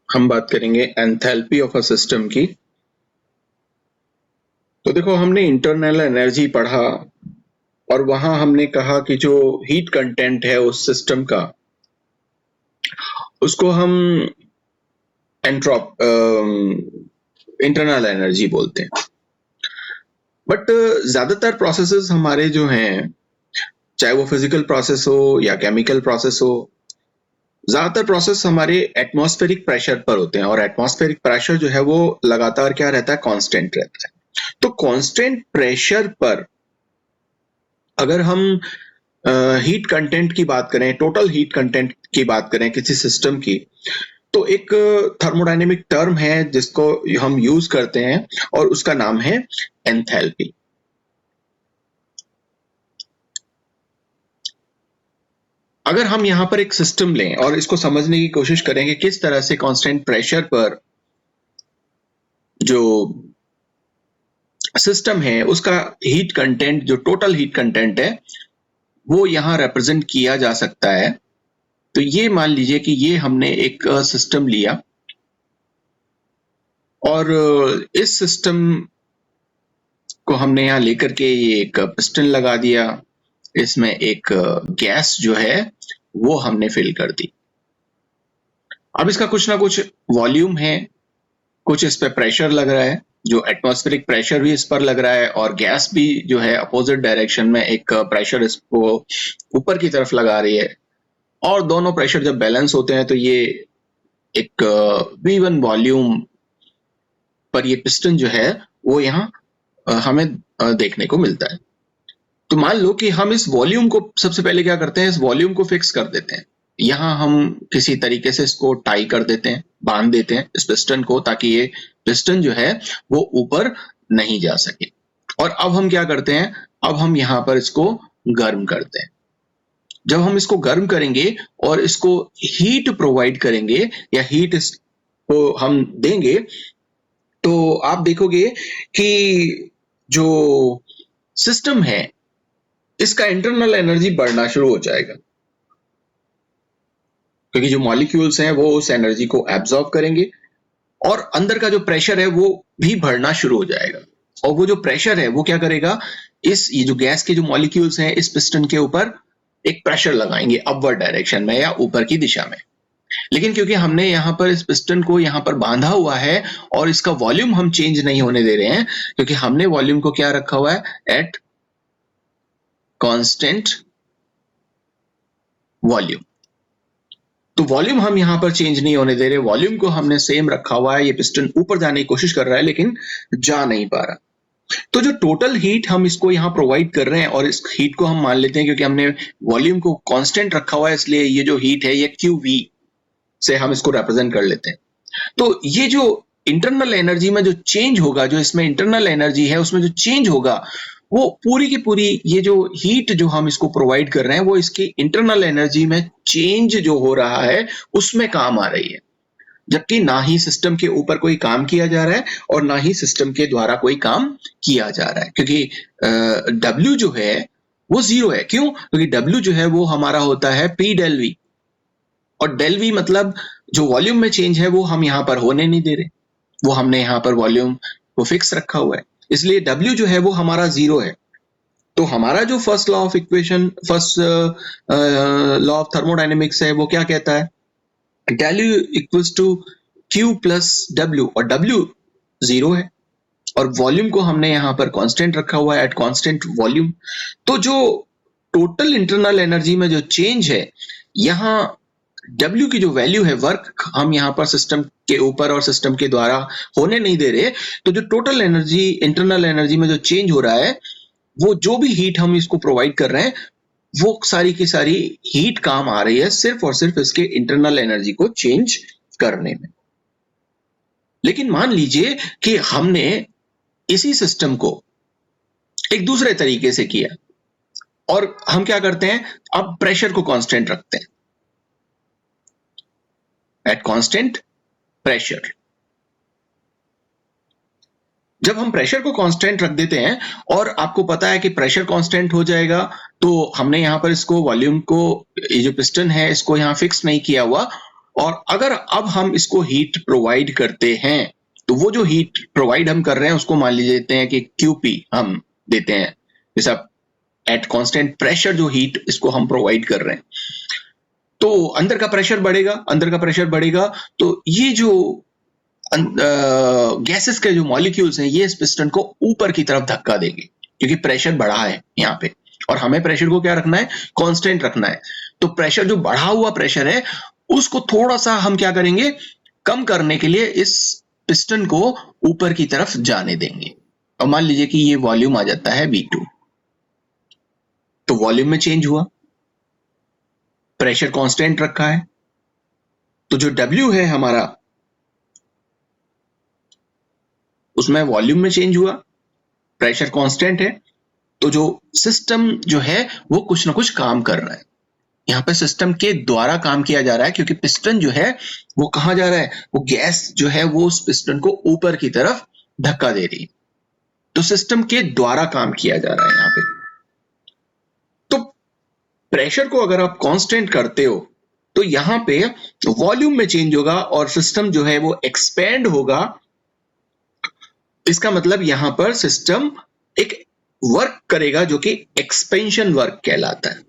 हम बात करेंगे एंथैल्पी ऑफ अ सिस्टम की। तो देखो, हमने इंटरनल एनर्जी पढ़ा और वहां हमने कहा कि जो हीट कंटेंट है उस सिस्टम का, उसको हम एंट्रोप इंटरनल एनर्जी बोलते हैं। बट ज्यादातर प्रोसेसेस हमारे जो हैं, चाहे वो फिजिकल प्रोसेस हो या केमिकल प्रोसेस हो, ज्यादातर प्रोसेस हमारे एटमॉस्फेरिक प्रेशर पर होते हैं और एटमॉस्फेरिक प्रेशर जो है वो लगातार क्या रहता है, कांस्टेंट रहता है। तो कांस्टेंट प्रेशर पर अगर हम हीट कंटेंट की बात करें, टोटल हीट कंटेंट की बात करें किसी सिस्टम की, तो एक थर्मोडायनेमिक टर्म है जिसको हम यूज करते हैं और उसका नाम है एंथैल्पी। अगर हम यहां पर एक सिस्टम लें और इसको समझने की कोशिश करें कि किस तरह से कांस्टेंट प्रेशर पर जो सिस्टम है उसका हीट कंटेंट, जो टोटल हीट कंटेंट है, वो यहां रिप्रेजेंट किया जा सकता है। तो ये मान लीजिए कि ये हमने एक सिस्टम लिया और इस सिस्टम को हमने यहाँ लेकर के ये एक पिस्टन लगा दिया, इसमें एक गैस जो है वो हमने फिल कर दी। अब इसका कुछ ना कुछ वॉल्यूम है, कुछ इस पे प्रेशर लग रहा है, जो एटमॉस्फेरिक प्रेशर भी इस पर लग रहा है, और गैस भी जो है अपोजिट डायरेक्शन में एक प्रेशर इसको ऊपर की तरफ लगा रही है। और दोनों प्रेशर जब बैलेंस होते हैं तो ये एक V1 वॉल्यूम पर ये पिस्टन जो है वो यहाँ हमें देखने को मिलता है। तो मान लो कि हम इस वॉल्यूम को सबसे पहले क्या करते हैं, इस वॉल्यूम को फिक्स कर देते हैं। यहाँ हम किसी तरीके से इसको टाई कर देते हैं, बांध देते हैं इस पिस्टन को, ताकि ये पिस्टन जो है वो ऊपर नहीं जा सके। और अब हम क्या करते हैं, अब हम यहाँ पर इसको गर्म करते हैं। जब हम इसको गर्म करेंगे और इसको हीट प्रोवाइड करेंगे या हीट इसको हम देंगे, तो आप देखोगे कि जो सिस्टम है इसका इंटरनल एनर्जी बढ़ना शुरू हो जाएगा, क्योंकि जो मॉलिक्यूल्स हैं वो उस एनर्जी को एब्जॉर्ब करेंगे और अंदर का जो प्रेशर है वो भी बढ़ना शुरू हो जाएगा। और वो जो प्रेशर है वो क्या करेगा, ये जो गैस के जो मॉलिक्यूल्स हैं इस पिस्टन के ऊपर एक प्रेशर लगाएंगे अपवर्ड डायरेक्शन में या ऊपर की दिशा में। लेकिन क्योंकि हमने यहाँ पर इस पिस्टन को यहाँ पर बांधा हुआ है और इसका वॉल्यूम हम चेंज नहीं होने दे रहे हैं, क्योंकि हमने वॉल्यूम को क्या रखा हुआ है, एट कांस्टेंट वॉल्यूम। तो वॉल्यूम हम यहाँ पर चेंज नहीं होने दे रहे, वॉल्यूम को हमने सेम रखा हुआ है। ये पिस्टन ऊपर जाने की कोशिश कर रहा है लेकिन जा नहीं पा रहा। तो जो टोटल हीट हम इसको यहाँ प्रोवाइड कर रहे हैं, और इस हीट को हम मान लेते हैं क्योंकि हमने वॉल्यूम को कांस्टेंट रखा हुआ है, इसलिए ये जो हीट है ये QV से हम इसको रिप्रेजेंट कर लेते हैं। तो ये जो इंटरनल एनर्जी में जो चेंज होगा, जो इसमें इंटरनल एनर्जी है उसमें जो चेंज होगा, वो पूरी की पूरी ये जो हीट जो हम इसको प्रोवाइड कर रहे हैं वो इसकी इंटरनल एनर्जी में चेंज जो हो रहा है उसमें काम आ रही है। जबकि ना ही सिस्टम के ऊपर कोई काम किया जा रहा है और ना ही सिस्टम के द्वारा कोई काम किया जा रहा है, क्योंकि W जो है वो 0 है। क्यों? क्योंकि W जो है वो हमारा होता है P del V, और del V मतलब जो वॉल्यूम में चेंज है वो हम यहाँ पर होने नहीं दे रहे, वो हमने यहाँ पर वॉल्यूम को फिक्स रखा हुआ है, इसलिए W जो है वो हमारा 0 है। तो हमारा जो first law of equation, first law of thermodynamics है वो क्या कहता है, del U equals to Q plus W, और W 0 है और वॉल्यूम को हमने यहाँ पर कांस्टेंट रखा हुआ है, एट कांस्टेंट वॉल्यूम। तो जो टोटल इंटरनल एनर्जी में जो चेंज है, यहाँ W की जो वैल्यू है, वर्क हम यहाँ पर सिस्टम के ऊपर और सिस्टम के द्वारा होने नहीं दे रहे। तो जो टोटल एनर्जी, इंटरनल एनर्जी में जो चेंज हो रहा है, वो जो भी हीट हम इसको प्रोवाइड कर रहे हैं वो सारी की सारी हीट काम आ रही है सिर्फ और सिर्फ इसके इंटरनल एनर्जी को चेंज करने में। लेकिन मान लीजिए कि हमने इसी सिस्टम को एक दूसरे तरीके से किया और हम क्या करते हैं, अब प्रेशर को कांस्टेंट रखते हैं एट कांस्टेंट प्रेशर। जब हम प्रेशर को कांस्टेंट रख देते हैं और आपको पता है कि प्रेशर कांस्टेंट हो जाएगा, तो हमने यहाँ पर इसको वॉल्यूम को, ये जो पिस्टन है इसको यहाँ फिक्स नहीं किया हुआ, और अगर अब हम इसको हीट प्रोवाइड करते हैं तो वो जो हीट प्रोवाइड हम कर रहे हैं उसको मान लीजिए देते हैं कि QP हम देते हैं, जैसा एट कांस्टेंट प्रेशर जो हीट इसको हम प्रोवाइड कर रहे हैं, तो अंदर का प्रेशर बढ़ेगा, तो ये जो गैसेस के जो मॉलिक्यूल्स हैं ये इस पिस्टन को ऊपर की तरफ धक्का देंगे क्योंकि प्रेशर बढ़ा है यहाँ पे, और हमें प्रेशर को क्या रखना है, कांस्टेंट रखना है। तो प्रेशर जो बढ़ा हुआ प्रेशर है उसको थोड़ा सा हम क्या करेंगे, कम करने के लिए इस पिस्टन को ऊपर की तरफ जाने देंगे, और मान लीजिए कि ये वॉल्यूम आ जाता है V2, तो वॉल्यूम में चेंज हुआ, प्रेशर कांस्टेंट रखा है, तो जो W है हमारा उसमें वॉल्यूम में चेंज हुआ, प्रेशर कांस्टेंट है, तो जो सिस्टम जो है वो कुछ ना कुछ काम कर रहा है। यहाँ पे सिस्टम के द्वारा काम किया जा रहा है क्योंकि पिस्टन जो है वो कहाँ जा रहा है, वो गैस जो है वो उस पिस्टन को ऊपर की तरफ धक्का दे रही है, तो सिस्टम के द्वारा काम किया जा रहा है यहाँ पे। तो प्रेशर को अगर आप कांस्टेंट करते हो तो यहाँ पे वॉल्यूम में चेंज होगा और सिस्टम जो है वो एक्सपेंड होगा। इसका मतलब यहां पर सिस्टम एक वर्क करेगा जो कि एक्सपेंशन वर्क कहलाता है।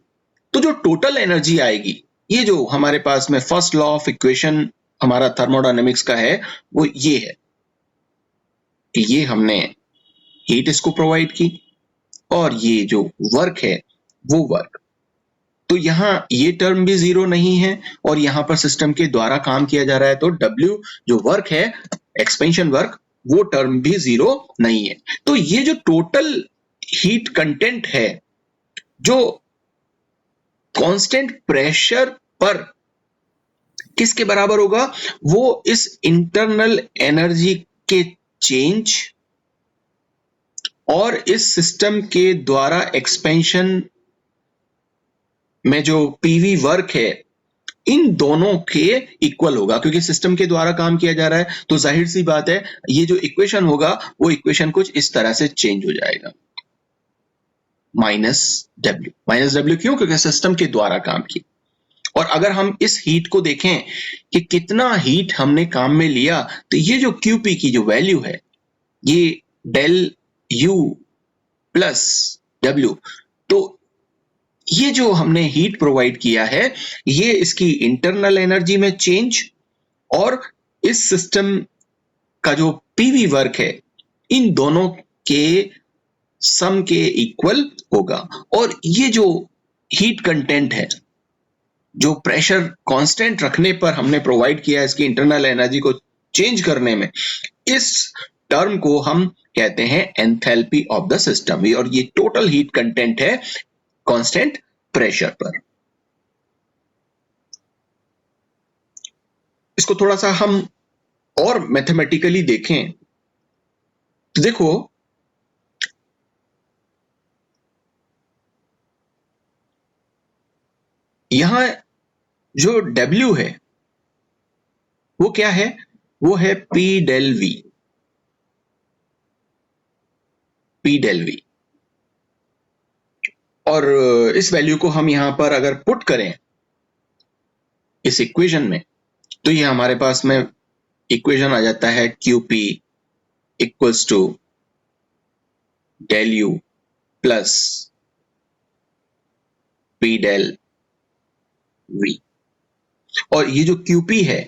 तो जो टोटल एनर्जी आएगी, ये जो हमारे पास में फर्स्ट लॉ ऑफ इक्वेशन हमारा थर्मोडायनेमिक्स का है वो ये है कि ये हमने हीट इसको प्रोवाइड की और ये जो वर्क है वो वर्क, तो यहाँ ये टर्म भी जीरो नहीं है और यहाँ पर सिस्टम के द्वारा काम किया जा रहा है, तो W जो वर्क है एक्सपेंशन वर्क वो टर्म भी जीरो नहीं है। तो ये जो टोटल हीट कंटेंट है जो कांस्टेंट प्रेशर पर किसके बराबर होगा, वो इस इंटरनल एनर्जी के चेंज और इस सिस्टम के द्वारा एक्सपेंशन में जो PV वर्क है इन दोनों के इक्वल होगा, क्योंकि सिस्टम के द्वारा काम किया जा रहा है तो जाहिर सी बात है ये जो इक्वेशन होगा वो इक्वेशन कुछ इस तरह से चेंज हो जाएगा, -W क्यों, क्योंकि सिस्टम के द्वारा काम किया। और अगर हम इस हीट को देखें कि कितना हीट हमने काम में लिया, तो ये जो QP की जो वैल्यू है ये डेल U प्लस W, तो ये जो हमने हीट प्रोवाइड किया है ये इसकी इंटरनल एनर्जी में चेंज और इस सिस्टम का जो PV वर्क है इन दोनों के सम के इक्वल होगा। और ये जो हीट कंटेंट है जो प्रेशर कांस्टेंट रखने पर हमने प्रोवाइड किया इसकी इंटरनल एनर्जी को चेंज करने में, इस टर्म को हम कहते हैं एंथैल्पी ऑफ द सिस्टम, और ये टोटल हीट कंटेंट है कांस्टेंट प्रेशर पर। इसको थोड़ा सा हम और मैथमेटिकली देखें तो देखो यहां जो W है वो क्या है, वो है P del V, और इस वैल्यू को हम यहां पर अगर पुट करें इस इक्वेशन में तो ये हमारे पास में इक्वेशन आ जाता है QP equals to del U plus P del V। और ये जो QP है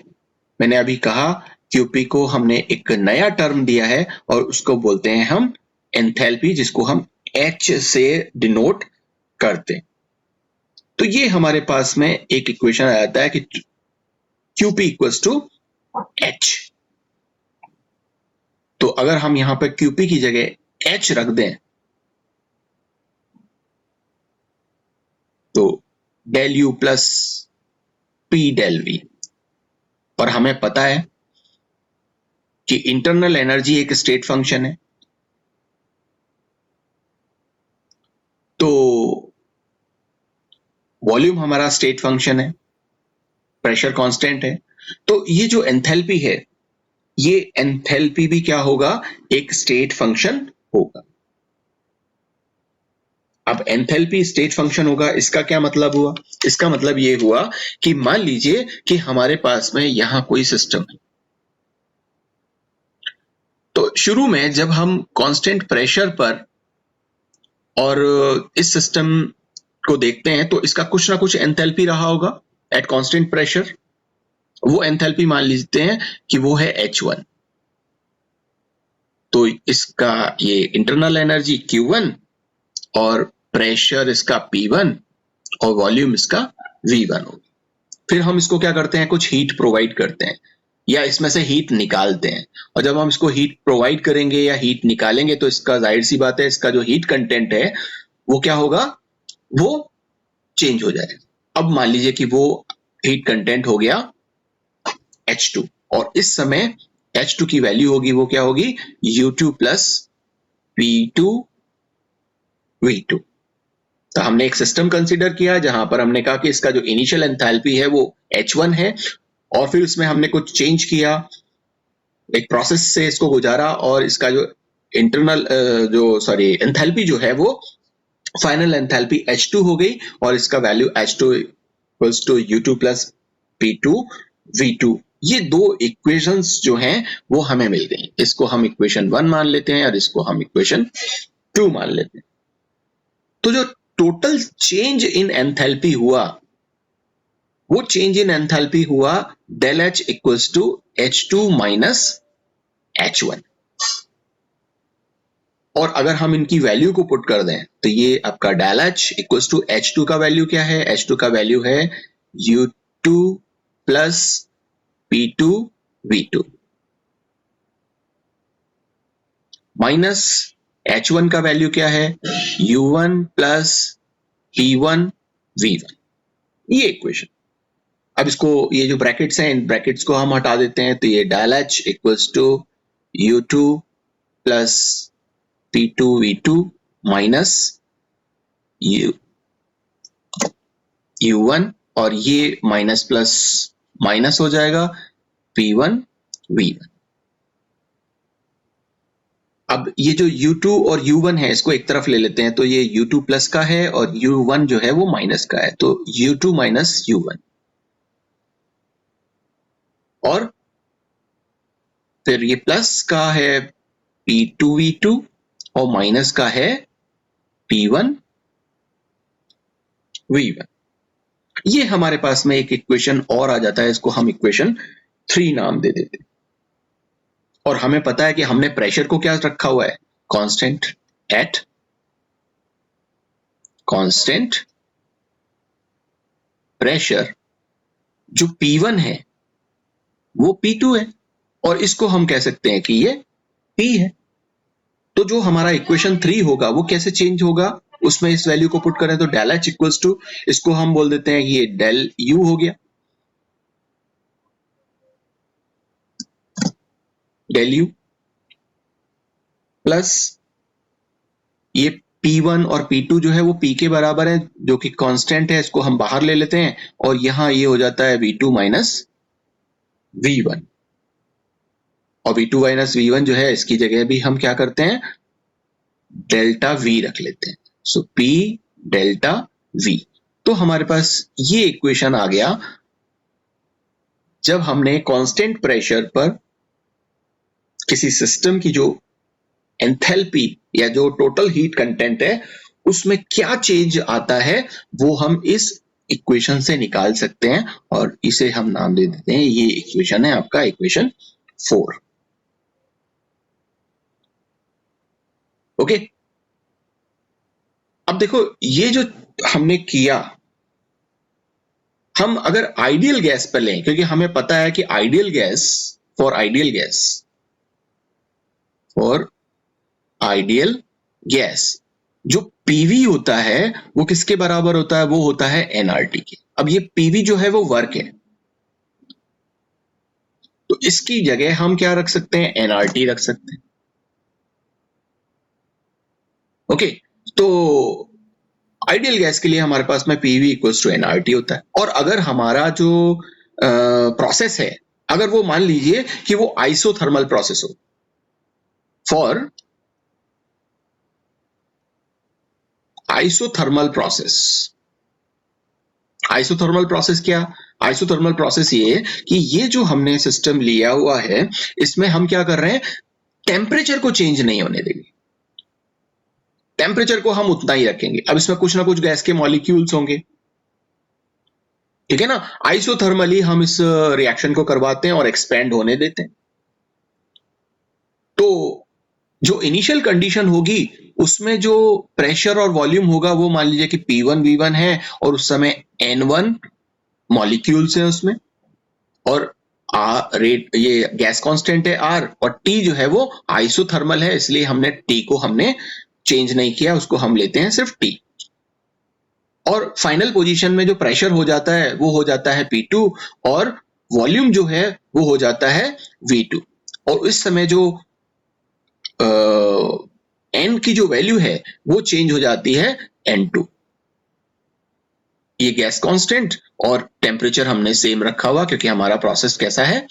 मैंने अभी कहा QP को हमने एक नया टर्म दिया है और उसको बोलते हैं हम एंथैल्पी, जिसको हम H से डिनोट करते हैं। तो ये हमारे पास में एक इक्वेशन आ जाता है कि QP इक्वल्स टू H। तो अगर हम यहां पर QP की जगह H रख दें तो del U plus P del V, और हमें पता है कि इंटरनल एनर्जी एक स्टेट फंक्शन है, तो वॉल्यूम हमारा स्टेट फंक्शन है, प्रेशर कांस्टेंट है, तो ये जो एंथैल्पी है ये एंथैल्पी भी क्या होगा, एक स्टेट फंक्शन होगा। अब एंथैल्पी स्टेट फंक्शन होगा, इसका क्या मतलब हुआ? इसका मतलब ये हुआ कि मान लीजिए कि हमारे पास में यहां कोई सिस्टम है, तो शुरू में जब हम कांस्टेंट प्रेशर पर और इस सिस्टम को देखते हैं तो इसका कुछ ना कुछ एंथैल्पी रहा होगा एट कांस्टेंट प्रेशर। वो एंथैल्पी मान लेते हैं कि वो है H1। तो इसका ये इंटरनल एनर्जी Q1 और प्रेशर इसका P1 और वॉल्यूम इसका V1 होगा। फिर हम इसको क्या करते हैं, कुछ हीट प्रोवाइड करते हैं या इसमें से हीट निकालते हैं, और जब हम इसको हीट प्रोवाइड करेंगे या हीट निकालेंगे तो इसका जाहिर सी बात है इसका जो हीट कंटेंट है वो क्या होगा, वो चेंज हो जाएगा। अब मान लीजिए कि वो हीट कंटेंट हो गया H2 और इस समय H2 की वैल्यू होगी वो क्या होगी, U2 प्लस P2 V2। तो हमने एक सिस्टम कंसीडर किया जहां पर हमने कहा कि इसका जो इनिशियल एंथैल्पी है वो H1 है और फिर उसमें हमने कुछ चेंज किया, एक प्रोसेस से इसको गुजारा और इसका जो इंटरनल एंथैल्पी जो है वो फाइनल एंथैल्पी H2 हो गई और इसका value H2 equals to U2 plus P2 V2। ये दो इक्वेशंस जो हैं वो हमें मिल गई। इसको हम इक्वेशन 1 मान लेते हैं और इसको हम इक्वेशन 2 मान लेते हैं। तो जो टोटल चेंज इन एंथैल्पी हुआ वो चेंज इन एंथैल्पी हुआ del H equals to H2 minus H1। और अगर हम इनकी वैल्यू को पुट कर दें तो ये आपका del H equals to H2 का वैल्यू क्या है, H2 का वैल्यू है U2 plus P2 V2 minus H1 का वैल्यू क्या है, U1 प्लस P1 V1। ये इक्वेशन। अब इसको ये जो ब्रैकेट्स हैं इन ब्रैकेट्स को हम हटा देते हैं तो ये del H equals to U2 plus P2 V2 minus U1 और ये माइनस प्लस माइनस हो जाएगा P1 V1। अब ये जो U2 और U1 है इसको एक तरफ ले लेते हैं तो ये U2 प्लस का है और U1 जो है वो माइनस का है, तो U2 माइनस U1 और फिर ये प्लस का है P2 V2 और माइनस का है P1 V1। ये हमारे पास में एक इक्वेशन और आ जाता है, इसको हम इक्वेशन 3 नाम दे देते हैं। और हमें पता है कि हमने प्रेशर को क्या रखा हुआ है, कांस्टेंट एट कांस्टेंट प्रेशर। जो P1 है वो P2 है और इसको हम कह सकते हैं कि ये P है। तो जो हमारा इक्वेशन 3 होगा वो कैसे चेंज होगा, उसमें इस वैल्यू को पुट करें तो del H इक्वल्स टू, इसको हम बोल देते हैं कि ये del U हो गया, del U प्लस ये P1 और P2 जो है वो P के बराबर है जो कि कांस्टेंट है, इसको हम बाहर ले लेते हैं और यहां ये हो जाता है V2 माइनस V1 और V2 माइनस V1 जो है इसकी जगह भी हम क्या करते हैं डेल्टा V रख लेते हैं। सो P डेल्टा V। तो हमारे पास ये इक्वेशन आ गया जब हमने कांस्टेंट प्रेशर पर किसी सिस्टम की जो एंथैल्पी या जो टोटल हीट कंटेंट है उसमें क्या चेंज आता है वो हम इस इक्वेशन से निकाल सकते हैं और इसे हम नाम दे देते हैं, ये इक्वेशन है आपका इक्वेशन 4। ओके। अब देखो ये जो हमने किया, हम अगर आइडियल गैस पर लें, क्योंकि हमें पता है कि आइडियल गैस जो पीवी होता है वो किसके बराबर होता है, वो होता है एनआरटी के। अब ये पीवी जो है वो वर्क है तो इसकी जगह हम क्या रख सकते हैं, एनआरटी रख सकते हैं। ओके। तो आइडियल गैस के लिए हमारे पास में पीवी इक्वल्स टू एनआरटी होता है। और अगर हमारा जो प्रोसेस है अगर वो मान लीजिए कि वो आइसोथर्मल प्रोसेस हो। For isothermal process, isothermal process क्या? आइसोथर्मल प्रोसेस ये कि ये जो हमने सिस्टम लिया हुआ है इसमें हम क्या कर रहे हैं, टेम्परेचर को चेंज नहीं होने देंगे, टेम्परेचर को हम उतना ही रखेंगे। अब इसमें कुछ ना कुछ गैस के मॉलिक्यूल्स होंगे, ठीक है ना। आइसोथर्मली हम इस रिएक्शन को करवाते हैं और एक्सपेंड होने देते हैं। तो जो इनिशियल कंडीशन होगी उसमें जो प्रेशर और वॉल्यूम होगा वो मान लीजिए कि P1 V1 है और उस समय N1 मॉलिक्यूल्स हैं उसमें, और रेट ये गैस कांस्टेंट है R, और T जो है वो आइसोथर्मल है इसलिए हमने T को हमने चेंज नहीं किया, उसको हम लेते हैं सिर्फ T। और फाइनल पोजीशन में जो प्रेशर हो जाता है वो हो जाता है P2 और वॉल्यूम जो है वो हो जाता है V2। और इस समय जो N की जो वैल्यू है वो चेंज हो जाती है N2। ये गैस कांस्टेंट और टेम्परेचर हमने सेम रखा हुआ क्योंकि हमारा प्रोसेस कैसा है,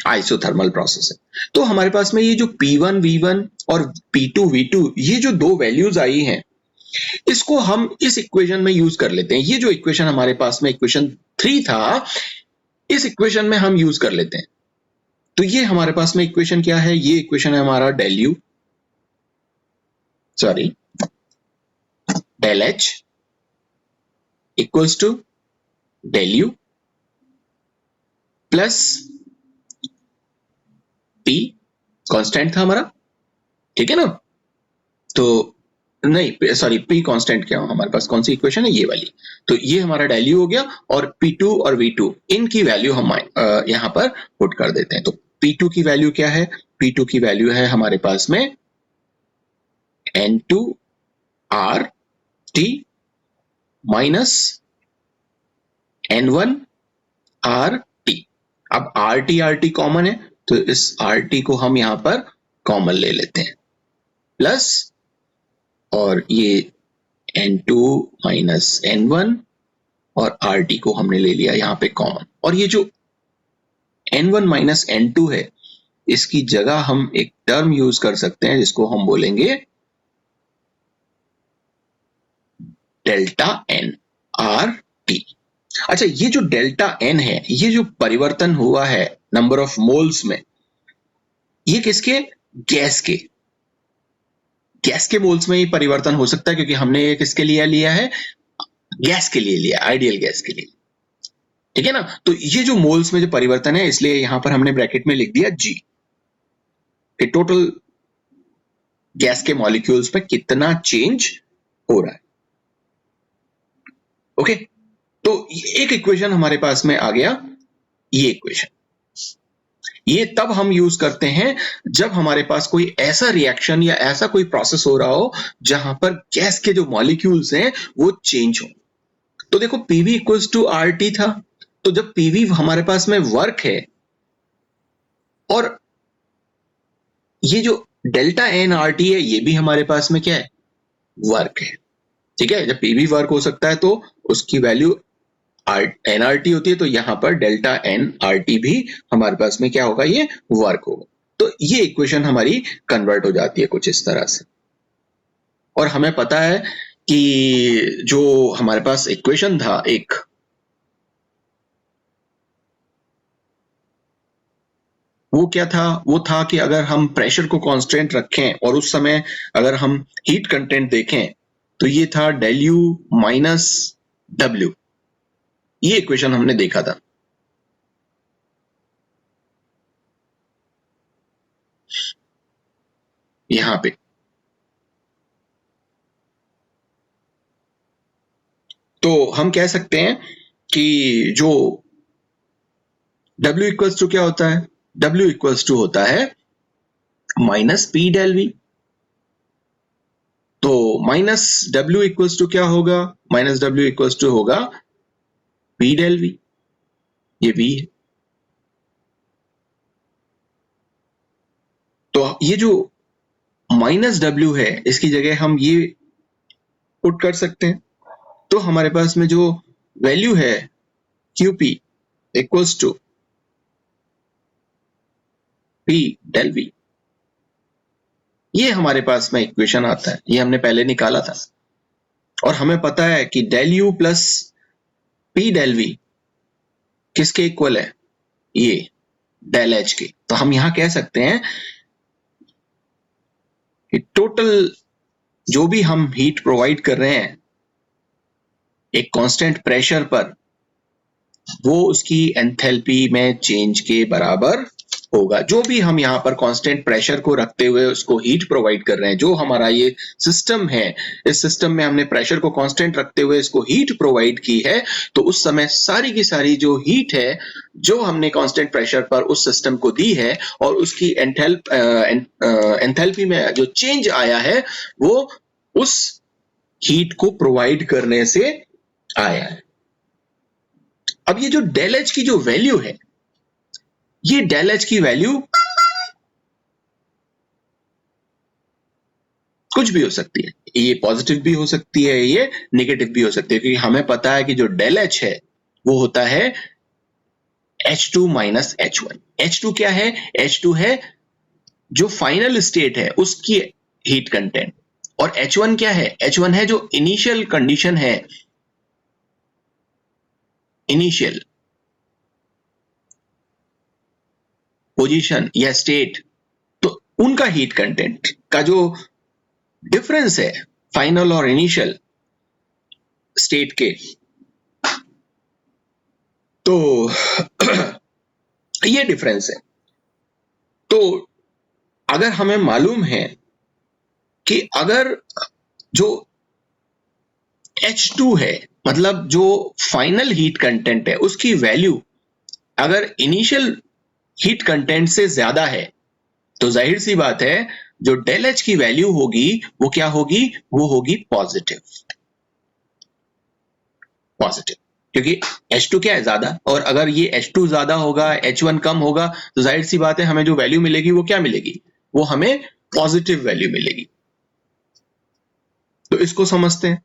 आइसोथर्मल प्रोसेस है। तो हमारे पास में ये जो P1 V1 और P2 V2 ये जो दो वैल्यूज आई हैं इसको हम इस इक्वेशन में यूज कर लेते हैं। ये जो इक्वेशन हमारे पास में इक्वेशन 3 था, इस इक्वेशन में हम यूज कर लेते हैं। तो ये हमारे पास में इक्वेशन क्या है, ये इक्वेशन है हमारा del U sorry del H equals to del U plus P, constant था हमारा, ठीक है ना। तो नहीं सॉरी पी कांस्टेंट क्या हो, हमारे पास कौन सी इक्वेशन है, ये वाली। तो ये हमारा डेल यू हो गया और P2 और V2 इनकी वैल्यू हम यहां पर पुट कर देते हैं। तो P2 की वैल्यू क्या है, P2 की वैल्यू है हमारे पास में N2 R T minus N1 R T। अब R T कॉमन है तो इस R T को हम यहां पर कॉमन ले लेते हैं, प्लस और ये N2 माइनस N1 और RT को हमने ले लिया यहाँ पे कॉमन। और ये जो N1 माइनस N2 है इसकी जगह हम एक टर्म यूज कर सकते हैं जिसको हम बोलेंगे डेल्टा N RT। अच्छा, ये जो डेल्टा N है, ये जो परिवर्तन हुआ है नंबर ऑफ मोल्स में, ये किसके, गैस के मोल्स में ही परिवर्तन हो सकता है क्योंकि हमने ये किसके लिए लिया है, गैस के लिए लिया, आइडियल गैस के लिए, ठीक है ना। तो ये जो मोल्स में जो परिवर्तन है इसलिए यहां पर हमने ब्रैकेट में लिख दिया G कि टोटल गैस के मॉलिक्यूल्स में कितना चेंज हो रहा है। ओके, तो एक इक्वेशन हमारे पास में आ गया, ये इक्वेशन, ये तब हम यूज करते हैं जब हमारे पास कोई ऐसा रिएक्शन या ऐसा कोई प्रोसेस हो रहा हो जहां पर गैस के जो मॉलिक्यूल्स हैं वो चेंज हो। तो देखो PV इक्वल्स टू RT था, तो जब PV हमारे पास में वर्क है और ये जो डेल्टा N RT है ये भी हमारे पास में क्या है, वर्क है, ठीक है। जब PV वर्क हो सकता है तो उसकी वैल्यू NRT होती है, तो यहां पर डेल्टा N RT भी हमारे पास में क्या होगा, ये वर्क होगा। तो ये इक्वेशन हमारी कन्वर्ट हो जाती है कुछ इस तरह से। और हमें पता है कि जो हमारे पास इक्वेशन था एक, वो क्या था, वो था कि अगर हम प्रेशर को कांस्टेंट रखें और उस समय अगर हम हीट कंटेंट देखें तो ये था डेल यू माइनस डब्ल्यू, ये इक्वेशन हमने देखा था। यहां पे तो हम कह सकते हैं कि जो W इक्वल्स टू क्या होता है, W इक्वल्स टू होता है माइनस P डेल V। तो माइनस W इक्वल्स टू क्या होगा, माइनस W इक्वल्स टू होगा P डेल V, ये V है। तो ये जो माइनस W है इसकी जगह हम ये पुट कर सकते हैं। तो हमारे पास में जो वैल्यू है QP equals to P del V। ये हमारे पास में इक्वेशन आता है, ये हमने पहले निकाला था और हमें पता है कि del U plus P del V किसके इक्वल है, ये del H के। तो हम यहां कह सकते हैं कि टोटल जो भी हम हीट प्रोवाइड कर रहे हैं एक कांस्टेंट प्रेशर पर, वो उसकी एंथैल्पी में चेंज के बराबर होगा। जो भी हम यहाँ पर कांस्टेंट प्रेशर को रखते हुए उसको हीट प्रोवाइड कर रहे हैं, जो हमारा ये सिस्टम है, इस सिस्टम में हमने प्रेशर को कांस्टेंट रखते हुए इसको हीट प्रोवाइड की है, तो उस समय सारी की सारी जो हीट है जो हमने कांस्टेंट प्रेशर पर उस सिस्टम को दी है और उसकी एंथैल्पी में जो चेंज आया है वो उस हीट को प्रोवाइड करने से आया है। अब ये जो डेल एच की जो वैल्यू है, ये डेल एच की वैल्यू कुछ भी हो सकती है, ये पॉजिटिव भी हो सकती है, ये नेगेटिव भी हो सकती है, क्योंकि हमें पता है कि जो डेल एच है वो होता है H2 माइनस H1। H2 क्या है, H2 है जो फाइनल स्टेट है उसकी हीट कंटेंट, और H1 क्या है, H1 है जो इनिशियल कंडीशन है, इनिशियल पोजीशन या स्टेट। तो उनका हीट कंटेंट का जो डिफरेंस है फाइनल और इनिशियल स्टेट के, तो ये डिफरेंस है। तो अगर हमें मालूम है कि अगर जो H2 है, मतलब जो फाइनल हीट कंटेंट है, उसकी वैल्यू अगर इनिशियल हीट कंटेंट से ज्यादा है, तो जाहिर सी बात है जो डेल एच की वैल्यू होगी वो क्या होगी, वो होगी पॉजिटिव। पॉजिटिव क्योंकि H2 क्या है, ज्यादा, और अगर ये H2 ज्यादा होगा, H1 कम होगा, तो जाहिर सी बात है हमें जो वैल्यू मिलेगी वो क्या मिलेगी, वो हमें पॉजिटिव वैल्यू मिलेगी। तो इसको समझते हैं।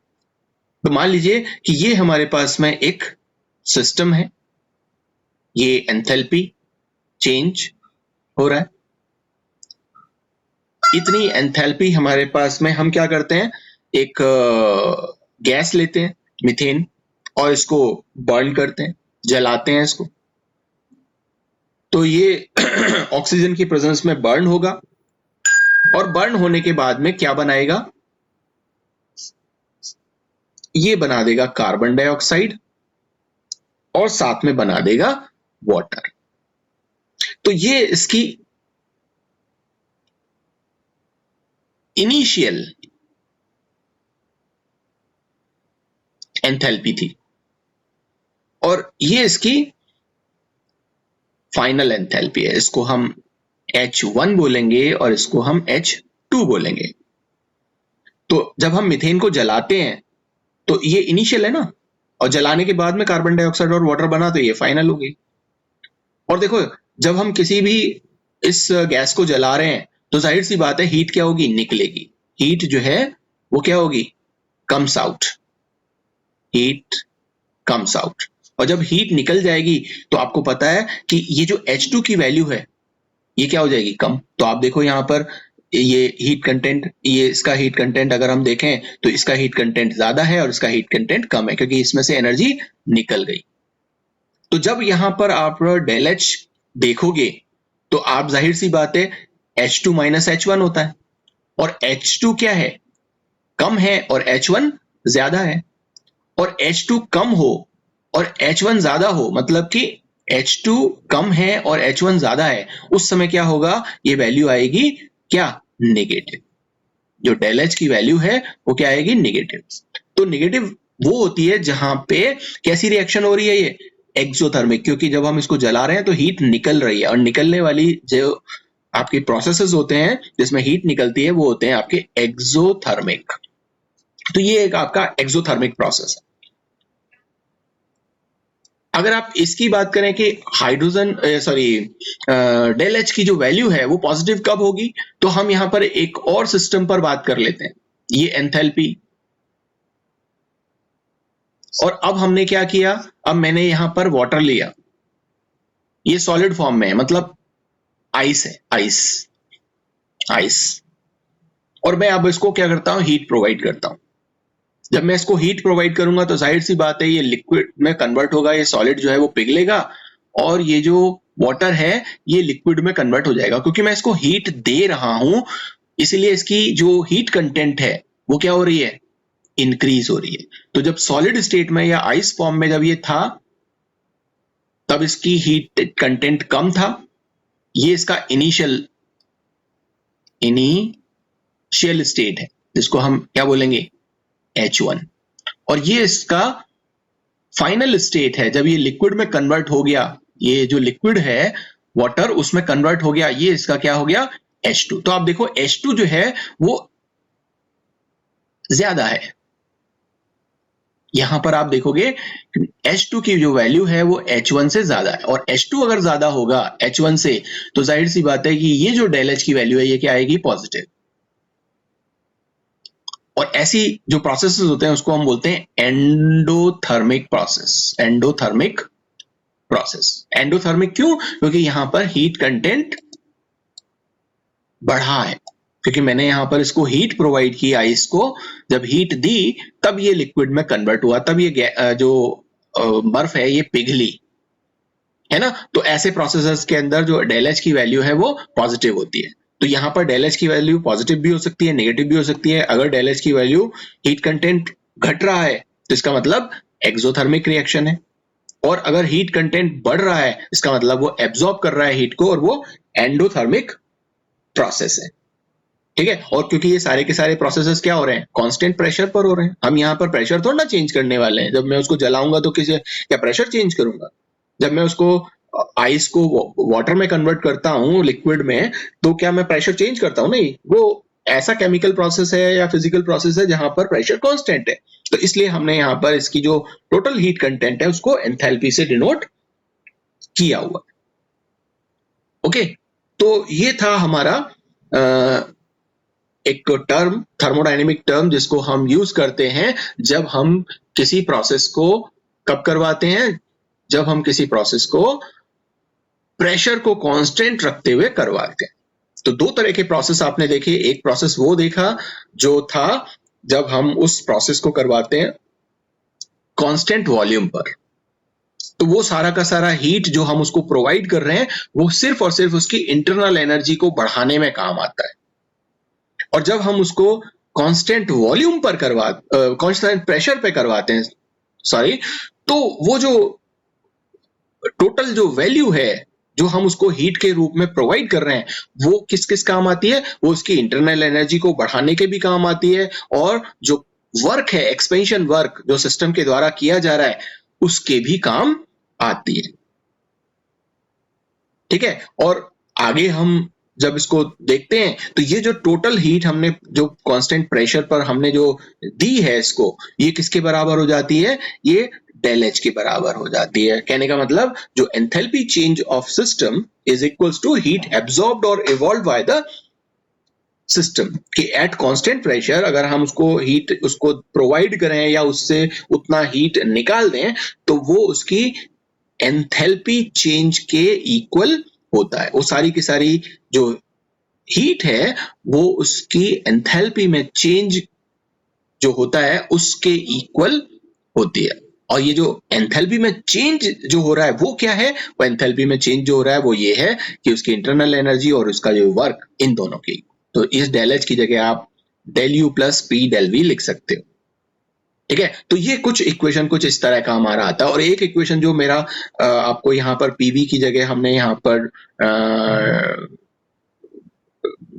तो मान लीजिए कि ये हमारे पास में एक सिस्टम है, ये एंथैल्पी चेंज हो रहा है, इतनी एंथैल्पी हमारे पास में, हम क्या करते हैं, एक गैस लेते हैं मीथेन और इसको बर्न करते हैं, जलाते हैं इसको, तो ये ऑक्सीजन की प्रेजेंस में बर्न होगा और बर्न होने के बाद में क्या बनाएगा, ये बना देगा कार्बन डाइऑक्साइड और साथ में बना देगा वाटर। तो ये इसकी इनिशियल एंथैल्पी थी और ये इसकी फाइनल एंथैल्पी है। इसको हम H1 बोलेंगे और इसको हम H2 बोलेंगे। तो जब हम मीथेन को जलाते हैं तो ये इनिशियल है ना, और जलाने के बाद में कार्बन डाइऑक्साइड और वाटर बना, तो ये फाइनल हो गई। और देखो जब हम किसी भी इस गैस को जला रहे हैं तो जाहिर सी बात है हीट क्या होगी, निकलेगी। हीट जो है वो क्या होगी, comes out, heat comes out. और जब हीट निकल जाएगी तो आपको पता है कि ये जो H2 की वैल्यू है ये क्या हो जाएगी, कम। तो आप देखो यहाँ पर ये हीट कंटेंट, ये इसका हीट कंटेंट अगर हम देखें तो इसका हीट कंटेंट ज्यादा है और इसका हीट कंटेंट कम है, क्योंकि इसमें से एनर्जी निकल गई। तो जब यहां पर आप डेल एच देखोगे तो आप जाहिर सी बात है H2 माइनस H1 होता है, और H2 क्या है, कम है, और H1 ज्यादा है। और H2 कम हो और H1 ज्यादा हो, मतलब कि H2 कम है और H1 ज्यादा है, उस समय क्या होगा, ये वैल्यू आएगी क्या, नेगेटिव। जो डेल एच की वैल्यू है वो क्या आएगी, नेगेटिव। तो नेगेटिव वो होती है जहां पे कैसी रिएक्शन हो रही है, ये एक्सोथर्मिक, क्योंकि जब हम इसको जला रहे हैं तो हीट निकल रही है, और निकलने वाली जो आपके प्रोसेसेस होते हैं जिसमें हीट निकलती है वो होते हैं आपके एक्सोथर्मिक। तो ये एक आपका एक्सोथर्मिक प्रोसेस है। अगर आप इसकी बात करें कि हाइड्रोजन डेल एच की जो वैल्यू है वो पॉजिटिव कब होगी, तो हम यहां पर एक और सिस्टम पर बात कर लेते हैं, ये एंथैल्पी। और अब हमने क्या किया, अब मैंने यहां पर वाटर लिया, ये सॉलिड फॉर्म में है, मतलब आइस है, आइस, आइस। और मैं अब इसको क्या करता हूं, हीट प्रोवाइड करता हूं। जब मैं इसको हीट प्रोवाइड करूंगा तो जाहिर सी बात है ये लिक्विड में कन्वर्ट होगा, ये सॉलिड जो है वो पिघलेगा और ये जो वाटर है ये लिक्विड में कन्वर्ट हो जाएगा, क्योंकि मैं इसको हीट दे रहा हूं, इसलिए इसकी जो हीट कंटेंट है वो क्या हो रही है, इंक्रीज हो रही है। तो जब सॉलिड स्टेट में या आइस फॉर्म में जब ये था तब इसकी हीट कंटेंट कम था, ये इसका इनिशियल स्टेट है जिसको हम क्या बोलेंगे, H1। और ये इसका फाइनल स्टेट है जब ये लिक्विड में कन्वर्ट हो गया, ये जो लिक्विड है वाटर उसमें कन्वर्ट हो गया, ये इसका क्या हो गया, H2। तो आप देखो H2 जो है वो ज्यादा है, यहां पर आप देखोगे H2 की जो वैल्यू है वो H1 से ज्यादा है, और H2 अगर ज्यादा होगा H1 से तो जाहिर सी बात है कि ये जो डेल H की वैल्यू है ये क्या आएगी, पॉजिटिव। और ऐसी जो प्रोसेसेस होते हैं उसको हम बोलते हैं endothermic process, endothermic process. Endothermic क्यों, क्योंकि यहां पर हीट कंटेंट बढ़ा है, क्योंकि मैंने यहां पर इसको हीट प्रोवाइड की आइस को, जब हीट दी तब ये लिक्विड में कन्वर्ट हुआ, तब ये जो बर्फ है ये पिघली, है ना। तो ऐसे प्रोसेसेस के अंदर जो डेल एच की वैल्यू है वो पॉजिटिव होती है। तो यहाँ पर डेल एच की वैल्यू पॉजिटिव भी हो सकती है, नेगेटिव भी हो सकती है। अगर डेल एच की वैल्यू हीट कंटेंट घट रहा है तो इसका मतलब एक्सोथर्मिक रिएक्शन है, और अगर हीट कंटेंट बढ़ रहा है इसका मतलब वो एब्जॉर्ब कर रहा है हीट को, और वो एंडोथर्मिक प्रोसेस है, ठीक है। और क्योंकि ये सारे के सारे प्रोसेसेस क्या हो रहे हैं, कांस्टेंट प्रेशर पर हो रहे हैं, हम यहाँ पर प्रेशर थोड़ा ना चेंज करने वाले हैं। जब मैं उसको जलाऊंगा तो किसी क्या प्रेशर चेंज करूंगा, जब मैं उसको आइस को वाटर में कन्वर्ट करता हूँ लिक्विड में, तो क्या मैं प्रेशर चेंज करता हूँ, नहीं। वो ऐसा केमिकल प्रोसेस है या फिजिकल प्रोसेस है जहां पर प्रेशर कांस्टेंट है, तो इसलिए हमने यहाँ पर इसकी जो टोटल हीट कंटेंट है उसको एंथैल्पी से डिनोट किया हुआ। ओके, तो ये था हमारा एक टर्म, थर्मोडायनेमिक टर्म, जिसको हम यूज करते हैं जब हम किसी प्रोसेस को कब करवाते हैं, जब हम किसी प्रोसेस को प्रेशर को कांस्टेंट रखते हुए करवाते हैं। तो दो तरह के प्रोसेस आपने देखे, एक प्रोसेस वो देखा जो था जब हम उस प्रोसेस को करवाते हैं कांस्टेंट वॉल्यूम पर, तो वो सारा का सारा हीट जो हम उसको प्रोवाइड कर रहे हैं वो सिर्फ और सिर्फ उसकी इंटरनल एनर्जी को बढ़ाने में काम आता है। और जब हम उसको कांस्टेंट वॉल्यूम पर कांस्टेंट प्रेशर पे करवाते हैं, सॉरी, तो वो जो टोटल जो वैल्यू है जो हम उसको हीट के रूप में प्रोवाइड कर रहे हैं वो किस किस काम आती है, वो उसकी इंटरनल एनर्जी को बढ़ाने के भी काम आती है, और जो वर्क है, एक्सपेंशन वर्क जो सिस्टम के द्वारा किया जा रहा है उसके भी काम आती है, ठीक है। और आगे हम जब इसको देखते हैं तो ये जो टोटल हीट हमने जो कांस्टेंट प्रेशर पर हमने जो दी है इसको, ये किसके बराबर हो जाती है, ये डेल एच के बराबर हो जाती है। कहने का मतलब जो enthalpy change of system is equals to heat absorbed और इवॉल्व बाय द सिस्टम, कि एट कांस्टेंट प्रेशर अगर हम उसको हीट उसको प्रोवाइड करें या उससे उतना हीट निकाल दें तो वो उसकी एंथैल्पी चेंज के इक्वल होता है। वो सारी की सारी जो हीट है वो उसकी एंथैल्पी में चेंज जो होता है उसके इक्वल होती है। और ये जो एंथैल्पी में चेंज जो हो रहा है वो क्या है, वो एंथैल्पी में चेंज जो हो रहा है वो ये है कि उसकी इंटरनल एनर्जी और उसका जो वर्क इन दोनों की, तो इस डेल एच की जगह आप del U plus P del V लिख सकते हो, ठीक है। तो ये कुछ इक्वेशन कुछ इस तरह का हमारा आता है। और एक इक्वेशन जो मेरा आपको यहाँ पर पीवी की जगह हमने यहाँ पर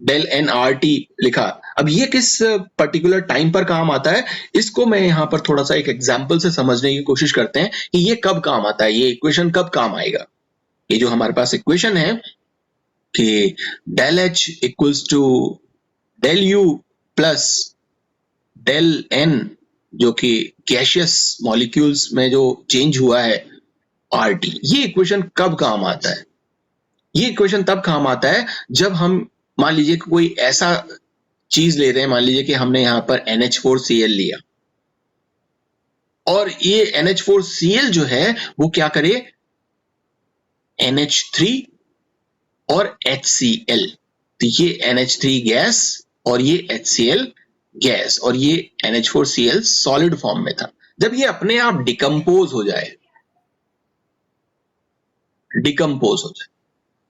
डेल एन आर टी लिखा, अब ये किस पर्टिकुलर टाइम पर काम आता है, इसको मैं यहाँ पर थोड़ा सा एक एग्जाम्पल से समझने की कोशिश करते हैं कि ये कब काम आता है, ये इक्वेशन कब काम आएगा। ये जो हमारे पास इक्वेशन है कि del H equals to del U plus del N, जो कि गैसियस मॉलिक्यूल्स में जो चेंज हुआ है आर टी, ये इक्वेशन कब काम आता है, ये इक्वेशन तब काम आता है जब हम मान लीजिए कोई ऐसा चीज ले रहे हैं, मान लीजिए कि हमने यहां पर NH4Cl लिया और ये NH4Cl जो है वो क्या करे, NH3 और HCl। तो ये NH3 गैस और ये HCl गैस और ये NH4Cl सॉलिड फॉर्म में था। जब ये अपने आप डिकम्पोज हो जाए,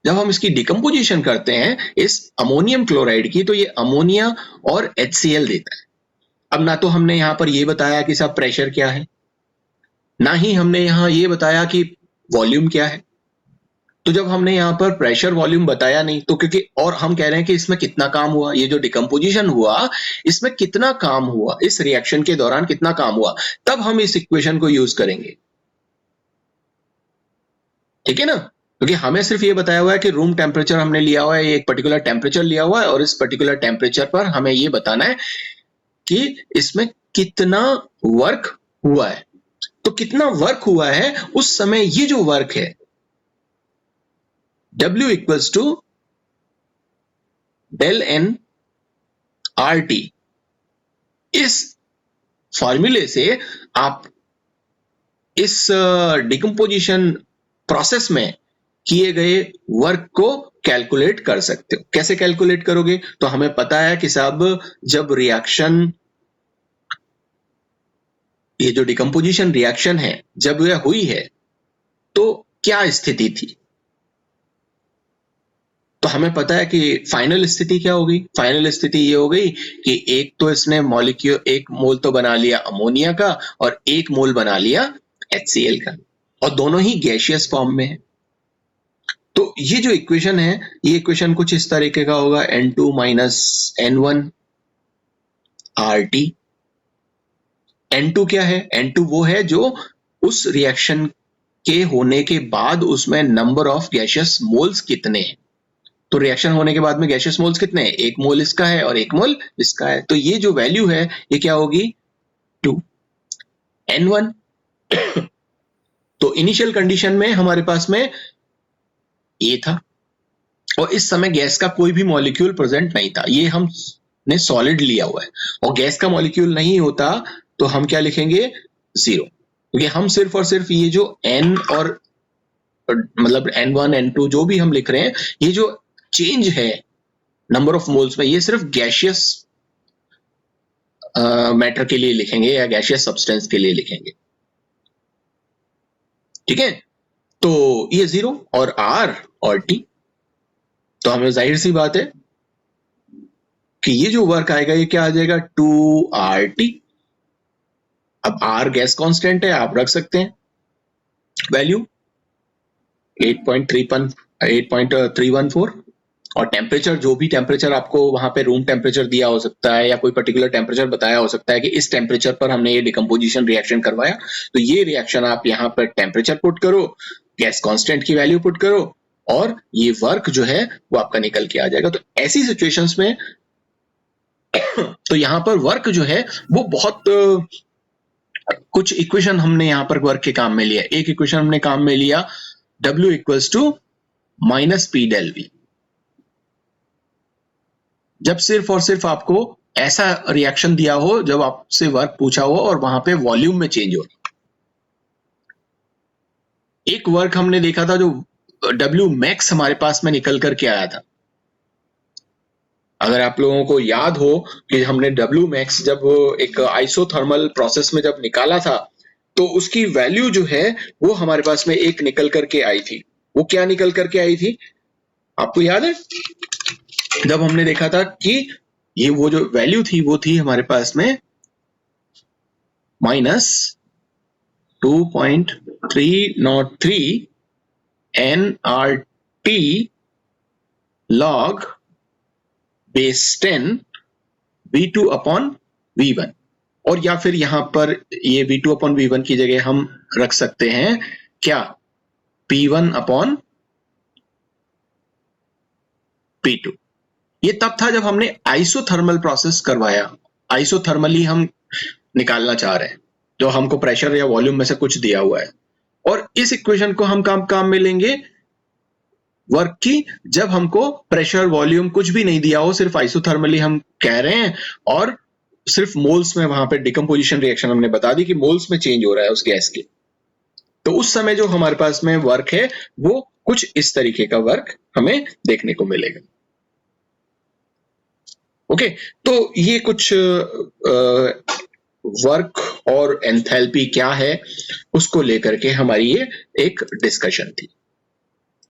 जब हम इसकी डिकम्पोजिशन करते हैं इस अमोनियम क्लोराइड की, तो ये अमोनिया और HCl देता है। अब ना तो हमने यहाँ पर ये बताया कि साहब प्रेशर क्या है, ना ही हमने यहाँ ये बताया कि वॉल्यूम क्या है। तो जब हमने यहाँ पर प्रेशर वॉल्यूम बताया नहीं, तो क्योंकि और हम कह रहे हैं कि इसमें कितना काम हुआ, ये जो डिकम्पोजिशन हुआ इसमें कितना काम हुआ, इस रिएक्शन के दौरान कितना काम हुआ, तब हम इस इक्वेशन को यूज करेंगे। ठीक है ना, क्योंकि हमें सिर्फ ये बताया हुआ है कि रूम टेम्परेचर हमने लिया हुआ है, ये एक पर्टिकुलर टेम्परेचर लिया हुआ है और इस पर्टिकुलर टेम्परेचर पर हमें ये बताना है कि इसमें कितना वर्क हुआ है। तो कितना वर्क हुआ है उस समय, ये जो वर्क है W equals to del N RT। इस फॉर्मूले से आप इस डिकम्पोजिशन प्रोसेस में किए गए वर्क को कैलकुलेट कर सकते हो। कैसे कैलकुलेट करोगे, तो हमें पता है कि साहब जब रिएक्शन, ये जो डिकम्पोजिशन रिएक्शन है जब यह हुई है तो क्या स्थिति थी। तो हमें पता है कि फाइनल स्थिति क्या होगी, फाइनल स्थिति ये हो गई कि एक तो इसने मॉलिक्यूल, एक मोल तो बना लिया अमोनिया का और एक मोल बना लिया HCl का, और दोनों ही गैसियस फॉर्म में है। तो ये जो इक्वेशन है, ये इक्वेशन कुछ इस तरीके का होगा, N2 minus N1 RT। N2 क्या है, N2 वो है जो उस रिएक्शन के होने के बाद उसमें नंबर ऑफ गैसियस मोल्स कितने हैं। तो रिएक्शन होने के बाद में गैसियस मोल्स कितने हैं, एक मोल इसका है और एक मोल इसका है। तो ये जो वैल्यू है ये क्या होगी, 2 N1। तो इनिशियल कंडीशन में हमारे पास में ये था और इस समय गैस का कोई भी मॉलिक्यूल प्रेजेंट नहीं था, ये हमने सॉलिड लिया हुआ है और गैस का मॉलिक्यूल नहीं होता तो हम क्या लिखेंगे, 0, क्योंकि हम सिर्फ और सिर्फ ये जो N और मतलब N1 N2 जो भी हम लिख रहे हैं, ये जो चेंज है नंबर ऑफ मोल्स में, ये सिर्फ गैसियस मैटर के लिए लिखेंगे या गैसियस सब्सटेंस के लिए लिखेंगे। ठीक है, तो ये 0 और R और T, तो हमें जाहिर सी बात है कि ये जो वर्क आएगा ये क्या आ जाएगा, 2RT। अब R गैस कांस्टेंट है, आप रख सकते हैं वैल्यू 8.314, और टेम्परेचर जो भी टेम्परेचर आपको वहां पे रूम टेम्परेचर दिया हो सकता है या कोई पर्टिकुलर टेम्परेचर बताया हो सकता है कि इस टेम्परेचर पर हमने ये डिकम्पोजिशन रिएक्शन करवाया, तो ये रिएक्शन आप यहाँ पर टेम्परेचर पुट करो, गैस कांस्टेंट की वैल्यू पुट करो और ये वर्क जो है वो आपका निकल के आ जाएगा। तो ऐसी सिचुएशंस में तो यहाँ पर वर्क जो है वो बहुत कुछ इक्वेशन हमने यहाँ पर वर्क के काम में लिया। एक इक्वेशन हमने काम में लिया W equals to minus P del V। जब सिर्फ और सिर्फ आपको ऐसा रिएक्शन दिया हो जब आपसे वर्क पूछा हो और वहां पे वॉल्यूम में चेंज हो। एक वर्क हमने देखा था जो W मैक्स हमारे पास में निकल करके आया था। अगर आप लोगों को याद हो कि हमने W मैक्स जब एक आइसोथर्मल प्रोसेस में जब निकाला था तो उसकी वैल्यू जो है वो हमारे पास में एक निकल करके आई थी। वो क्या निकल करके आई थी, आपको याद है? जब हमने देखा था कि ये वो जो वैल्यू थी वो थी हमारे पास में -2.303 nRT log base 10 V2 upon V1, और या फिर यहां पर ये V2 upon V1 की जगह हम रख सकते हैं क्या, P1 upon P2। ये तब था जब हमने आइसोथर्मल प्रोसेस करवाया, आइसोथर्मली हम निकालना चाह रहे हैं जो हमको प्रेशर या वॉल्यूम में से कुछ दिया हुआ है, और इस इक्वेशन को हम काम में लेंगे वर्क की जब हमको प्रेशर वॉल्यूम कुछ भी नहीं दिया हो, सिर्फ आइसोथर्मली हम कह रहे हैं और सिर्फ मोल्स में वहां पे डिकम्पोजिशन रिएक्शन हमने बता दी कि मोल्स में चेंज हो रहा है उस गैस के। तो उस समय जो हमारे पास में वर्क है वो कुछ इस तरीके का वर्क हमें देखने को मिलेगा। ओके, तो ये कुछ वर्क और एंथैल्पी क्या है उसको लेकर के हमारी ये एक डिस्कशन थी।